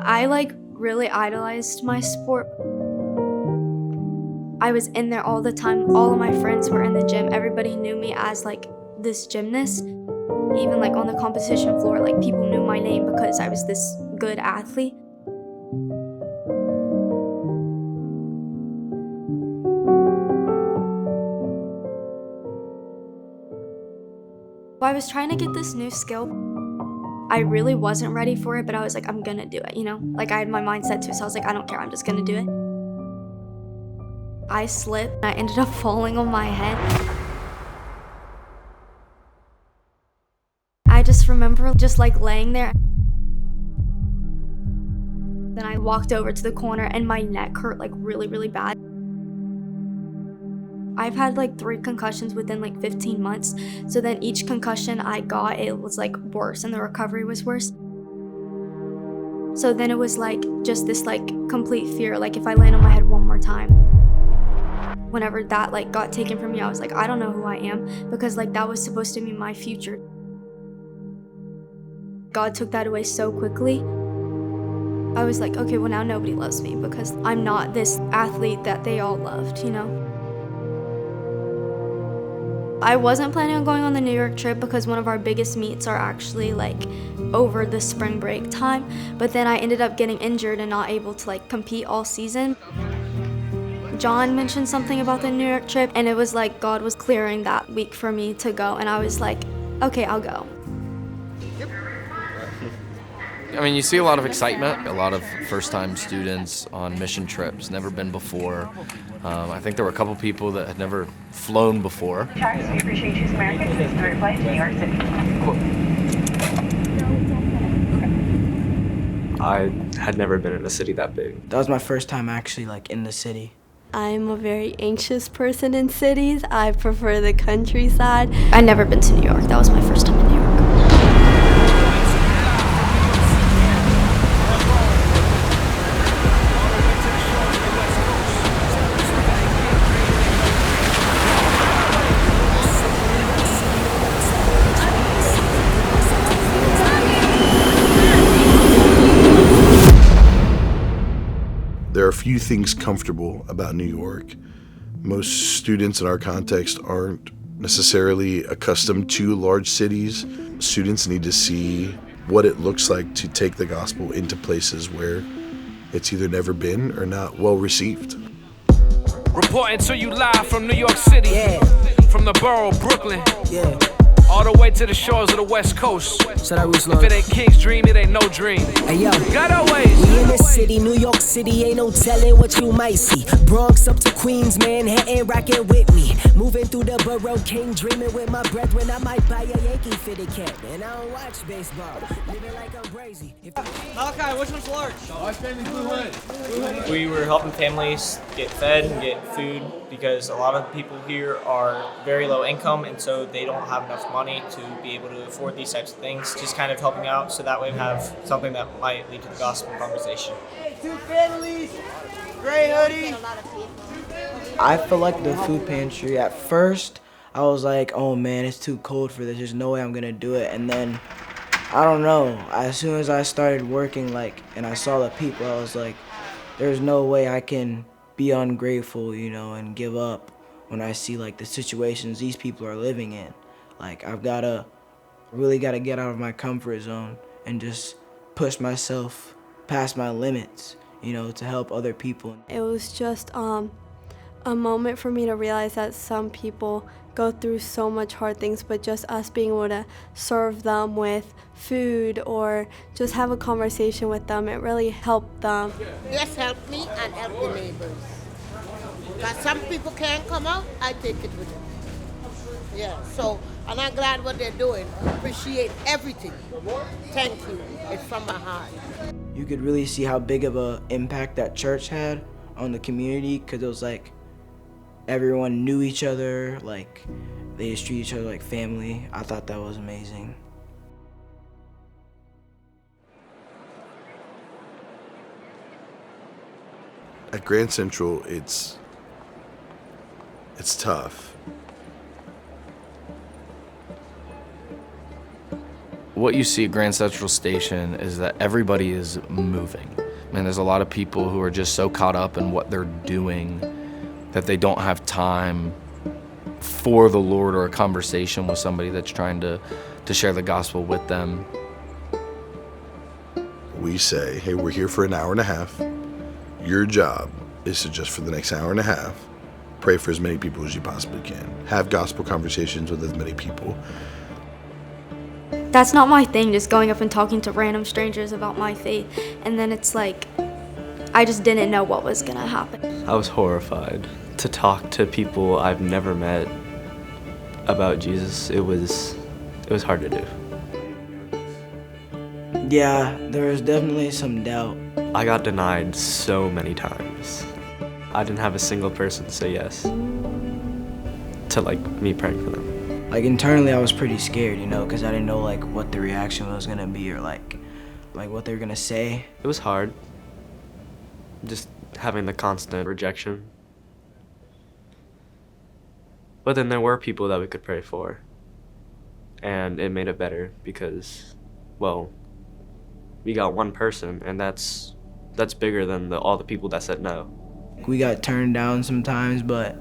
I really idolized my sport. I was in there all the time. All of my friends were in the gym. Everybody knew me as this gymnast. Even on the competition floor, people knew my name because I was this good athlete. I was trying to get this new skill. I really wasn't ready for it, but I was like, I'm gonna do it, I had my mindset to it, so I was like, I don't care, I'm just gonna do it. I slipped, I ended up falling on my head. I just remember just laying there. Then I walked over to the corner and my neck hurt really, really bad. I've had 3 concussions within 15 months. So then each concussion I got, it was worse and the recovery was worse. So then it was just this complete fear, if I land on my head one more time. Whenever that got taken from me, I was like, I don't know who I am, because that was supposed to be my future. God took that away so quickly. I was like, okay, well now nobody loves me because I'm not this athlete that they all loved, I wasn't planning on going on the New York trip because one of our biggest meets are actually over the spring break time, but then I ended up getting injured and not able to compete all season. John mentioned something about the New York trip, and it was God was clearing that week for me to go, and I was like, okay, I'll go. I mean, you see a lot of excitement, a lot of first-time students on mission trips, never been before. I think there were a couple people that had never flown before. Charles, we appreciate you, Americans. This is the flight to New York City. I had never been in a city that big. That was my first time actually in the city. I'm a very anxious person in cities. I prefer the countryside. I'd never been to New York. That was my first time in New York. There are few things comfortable about New York. Most students in our context aren't necessarily accustomed to large cities. Students need to see what it looks like to take the gospel into places where it's either never been or not well received. Reporting to you live from New York City, from the borough of Brooklyn, all the way to the shores of the West Coast. If it ain't King's dream, it ain't no dream. Hey yo, God always. We in the city, New York City, ain't no telling what you might see. Bronx up to Queens, Manhattan, rockin' with me. Moving through the borough, king, dreaming with my brethren. I might buy a Yankee fitted cap, and I don't watch baseball. Living like I'm crazy. Malachi, which one's large? We were helping families get fed and get food because a lot of people here are very low income, and so they don't have enough money to be able to afford these types of things. Just kind of helping out so that way we have something that might lead to the gospel conversation. Hey, 2 families, gray hoodie. I feel like the food pantry, at first, I was like, oh man, it's too cold for this. There's no way I'm gonna do it. And then, I don't know, as soon as I started working, and I saw the people, I was like, there's no way I can be ungrateful, and give up when I see the situations these people are living in. I've really gotta get out of my comfort zone and just push myself past my limits, to help other people. It was just a moment for me to realize that some people go through so much hard things, but just us being able to serve them with food or just have a conversation with them, it really helped them. Yes, help me and help the neighbors. Because some people can't come out, I take it with them. Yeah, so, and I'm glad what they're doing. Appreciate everything. Thank you. It's from my heart. You could really see how big of an impact that church had on the community, because it was everyone knew each other, they just treat each other like family. I thought that was amazing. At Grand Central, it's tough. What you see at Grand Central Station is that everybody is moving. And there's a lot of people who are just so caught up in what they're doing that they don't have time for the Lord or a conversation with somebody that's trying to share the gospel with them. We say, hey, we're here for an hour and a half. Your job is to just for the next hour and a half, pray for as many people as you possibly can. Have gospel conversations with as many people. That's not my thing, just going up and talking to random strangers about my faith. And then it's like, I just didn't know what was gonna happen. I was horrified to talk to people I've never met about Jesus. It was hard to do. Yeah, there was definitely some doubt. I got denied so many times. I didn't have a single person say yes to like me praying for them. Like internally I was pretty scared, you know, because I didn't know like what the reaction was gonna be or like what they were gonna say. It was hard, just having the constant rejection. But then there were people that we could pray for, and it made it better because, well, we got one person, and that's bigger than all the people that said no. We got turned down sometimes, but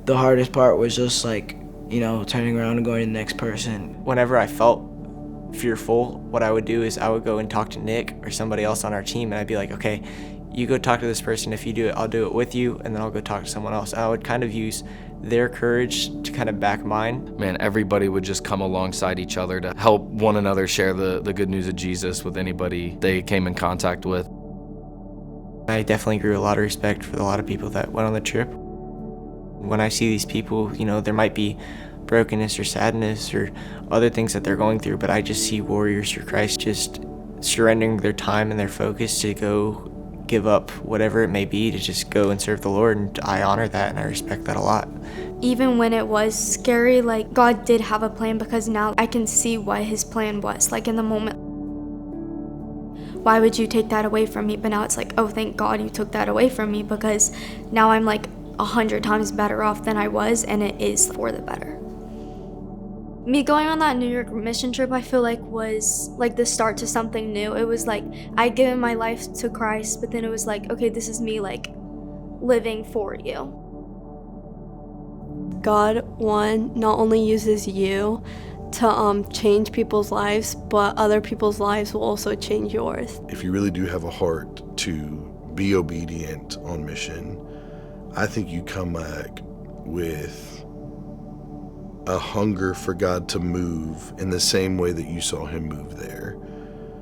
the hardest part was just like, you know, turning around and going to the next person. Whenever I felt fearful, what I would do is I would go and talk to Nick or somebody else on our team, and I'd be like, okay, you go talk to this person. If you do it, I'll do it with you, and then I'll go talk to someone else. And I would kind of use their courage to kind of back mine. Man, everybody would just come alongside each other to help one another share the good news of Jesus with anybody they came in contact with. I definitely grew a lot of respect for a lot of people that went on the trip. When I see these people, you know, there might be brokenness or sadness or other things that they're going through, but I just see warriors for Christ just surrendering their time and their focus to go give up whatever it may be to just go and serve the Lord, and I honor that and I respect that a lot. Even when it was scary, like God did have a plan, because now I can see what his plan was. Like in the moment, why would you take that away from me? But now it's like, oh, thank God you took that away from me, because now I'm like 100 times better off than I was, and it is for the better. Me going on that New York mission trip, I feel like was like the start to something new. It was like I'd given my life to Christ, but then it was like, okay, this is me like living for you. God, one, not only uses you to change people's lives, but other people's lives will also change yours. If you really do have a heart to be obedient on mission, I think you come back with a hunger for God to move in the same way that you saw him move there.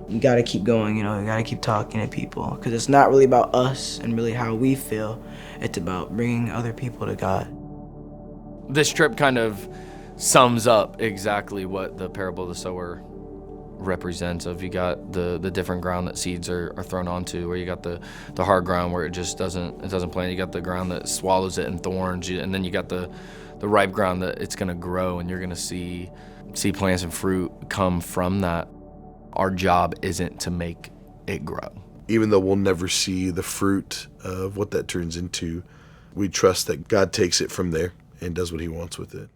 You gotta keep going, you know, you gotta keep talking to people, because it's not really about us and really how we feel. It's about bringing other people to God. This trip kind of sums up exactly what the parable of the sower represents. Of you got the different ground that seeds are thrown onto, or you got the hard ground where it just doesn't plant. You got the ground that swallows it and thorns, and then you got the ripe ground that it's going to grow, and you're going to see plants and fruit come from that. Our job isn't to make it grow. Even though we'll never see the fruit of what that turns into, we trust that God takes it from there and does what he wants with it.